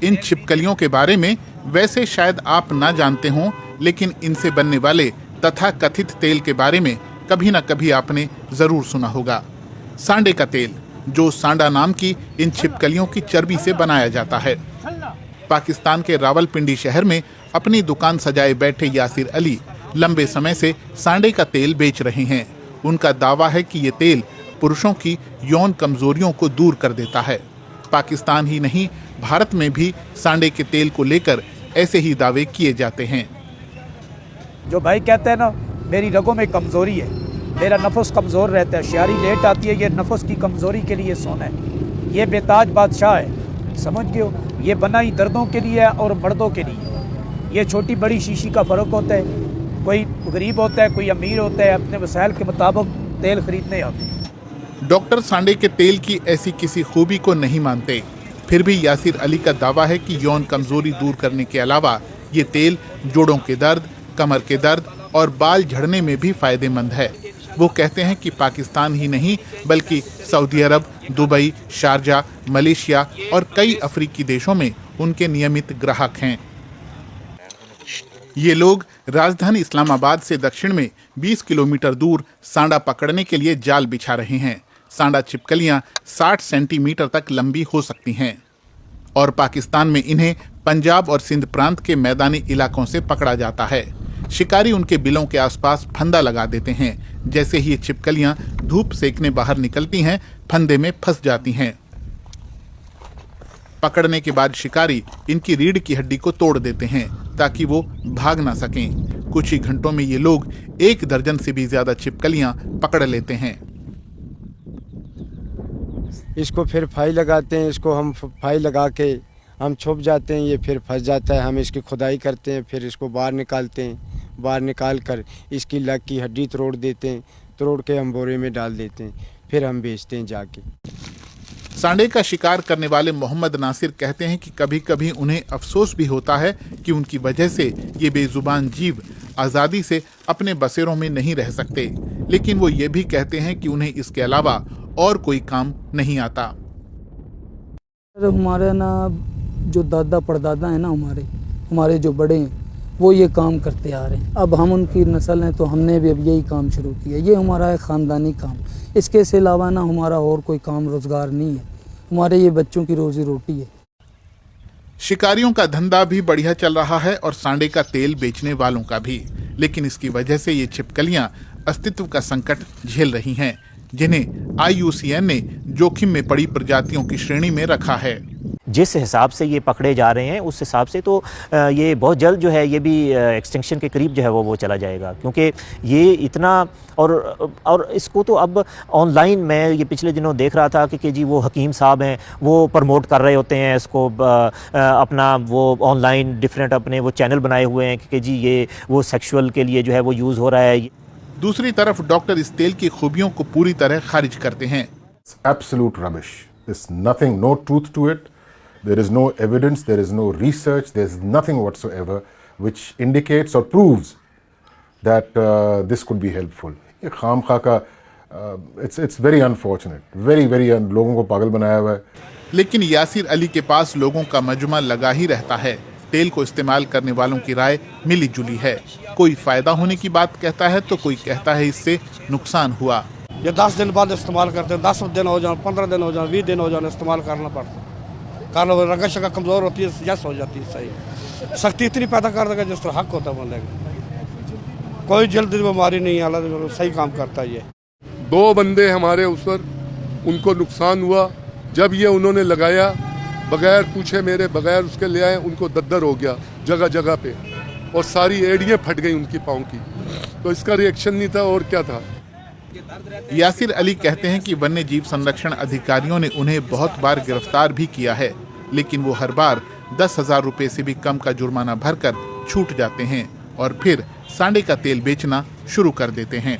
इन छिपकलियों के बारे में वैसे शायद आप ना जानते हों, लेकिन इनसे बनने वाले तथा कथित तेल के बारे में कभी ना कभी आपने जरूर सुना होगा। सांडे का तेल, जो सांडा नाम की इन छिपकलियों की चर्बी से बनाया जाता है। पाकिस्तान के रावलपिंडी शहर में अपनी दुकान सजाए बैठे यासिर अली लंबे समय से सांडे का तेल बेच रहे हैं। उनका दावा है कि ये तेल पुरुषों की यौन कमजोरियों को दूर कर देता है। पाकिस्तान ही नहीं, भारत में भी सांडे के तेल को लेकर ऐसे ही दावे किए जाते हैं। जो भाई कहते हैं ना, मेरी रगों में कमजोरी है, मेरा नफस कमजोर रहता है, शायरी लेट आती है, ये नफस की कमजोरी के लिए सोना है। ये बेताज बादशाह है, समझ गए हो। ये बना ही दर्दों के लिए है और मर्दों के लिए। ये छोटी बड़ी शीशी का फर्क होता है। कोई गरीब होता है, कोई अमीर होता है, अपने वसाइल के मुताबिक तेल खरीदने आते हैं। डॉक्टर सांडे के तेल की ऐसी किसी खूबी को नहीं मानते, फिर भी यासिर अली का दावा है कि यौन कमजोरी दूर करने के अलावा ये तेल जोड़ों के दर्द, कमर के दर्द और बाल झड़ने में भी फायदेमंद है। वो कहते हैं कि पाकिस्तान ही नहीं बल्कि सऊदी अरब, दुबई, शारजा, मलेशिया और कई अफ्रीकी देशों में उनके नियमित ग्राहक हैं। ये लोग राजधानी इस्लामाबाद से दक्षिण में 20 किलोमीटर दूर सांडा पकड़ने के लिए जाल बिछा रहे हैं। सांडा छिपकलियां 60 सेंटीमीटर तक लंबी हो सकती हैं और पाकिस्तान में इन्हें पंजाब और सिंध प्रांत के मैदानी इलाकों से पकड़ा जाता है। शिकारी उनके बिलों के आसपास फंदा लगा देते हैं। जैसे ही ये छिपकलियां धूप सेकने बाहर निकलती हैं, फंदे में फंस जाती हैं। पकड़ने के बाद शिकारी इनकी रीढ़ की हड्डी को तोड़ देते हैं ताकि वो भाग ना सकें। कुछ ही घंटों में ये लोग 1 दर्जन से भी ज्यादा छिपकलियां पकड़ लेते हैं। इसको फिर फाई लगाते हैं, इसको हम फाई लगा के हम छुप जाते हैं, ये फिर फंस जाता है। हम इसकी खुदाई करते हैं, फिर इसको बाहर निकालते हैं। बाहर निकाल कर इसकी लग की हड्डी तोड़ देते हैं, तोड़ के हम बोरे में डाल देते हैं, फिर हम बेचते हैं जाके। सांडे का शिकार करने वाले मोहम्मद नासिर कहते हैं कि कभी कभी उन्हें अफसोस भी होता है कि उनकी वजह से ये बेजुबान जीव आज़ादी से अपने बसेरों में नहीं रह सकते, लेकिन वो ये भी कहते हैं कि उन्हें इसके अलावा और कोई काम नहीं आता। हमारे ना जो दादा परदादा है ना, हमारे जो बड़े हैं वो ये काम करते आ रहे हैं। अब हम उनकी नस्ल हैं तो हमने भी अब यही काम शुरू किया। ये हमारा है ख़ानदानी काम। इसके से अलावा ना हमारा और कोई काम रोज़गार नहीं है। हमारे ये बच्चों की रोज़ी रोटी है। शिकारियों का धंधा भी बढ़िया चल रहा है और सांडे का तेल बेचने वालों का भी, लेकिन इसकी वजह से ये छिपकलियां अस्तित्व का संकट झेल रही हैं, जिन्हें IUCN ने जोखिम में पड़ी प्रजातियों की श्रेणी में रखा है। जिस हिसाब से ये पकड़े जा रहे हैं उस हिसाब से तो ये बहुत जल्द जो है ये भी एक्सटिंक्शन के करीब जो है वो चला जाएगा, क्योंकि ये इतना और इसको तो अब ऑनलाइन मैं ये पिछले दिनों देख रहा था कि जी वो हकीम साहब हैं, वो प्रमोट कर रहे होते हैं इसको, अपना वो ऑनलाइन डिफरेंट अपने वो चैनल बनाए हुए हैं कि जी ये वो सेक्सुअल के लिए जो है वो यूज़ हो रहा है। दूसरी तरफ डॉक्टर इस तेल की खूबियों को पूरी तरह खारिज करते हैं। Absolute rubbish. There's nothing, no truth to it. There is no evidence, there is no research, there is nothing whatsoever which indicates or proves that this could be helpful. ये खामखा का it's very unfortunate, very लोगों को पागल बनाया हुआ है। लेकिन यासिर अली के पास लोगों का मजमा लगा ही रहता है। तेल को इस्तेमाल करने वालों की राय मिली जुली है। कोई फायदा होने की बात कहता है तो कोई कहता है इससे नुकसान हुआ। ये 10 दिन बाद इस्तेमाल करते हैं, 10 दिन हो जाए, 15 दिन हो जाए, 20 दिन हो जाए, इस्तेमाल करना पड़ता है। कारण रगत शगत कमज़ोर होती है, यस हो जाती है। सही सख्ती इतनी पैदा कर देगा जिस तरह हक होता है बंदे का। कोई जल्दी बीमारी नहीं, अल्लाह सही काम करता है। ये 2 बंदे हमारे उस पर, उनको नुकसान हुआ जब ये उन्होंने लगाया, बगैर पूछे मेरे, बगैर उसके ले आए, उनको दद्दर हो गया जगह जगह पे और सारी एड़ियाँ फट गई उनकी पाँव की। तो इसका रिएक्शन नहीं था और क्या था। यासिर अली कहते हैं कि वन्य जीव संरक्षण अधिकारियों ने उन्हें बहुत बार गिरफ्तार भी किया है, लेकिन वो हर बार 10,000 रुपए से भी कम का जुर्माना भरकर छूट जाते हैं और फिर सांडे का तेल बेचना शुरू कर देते हैं।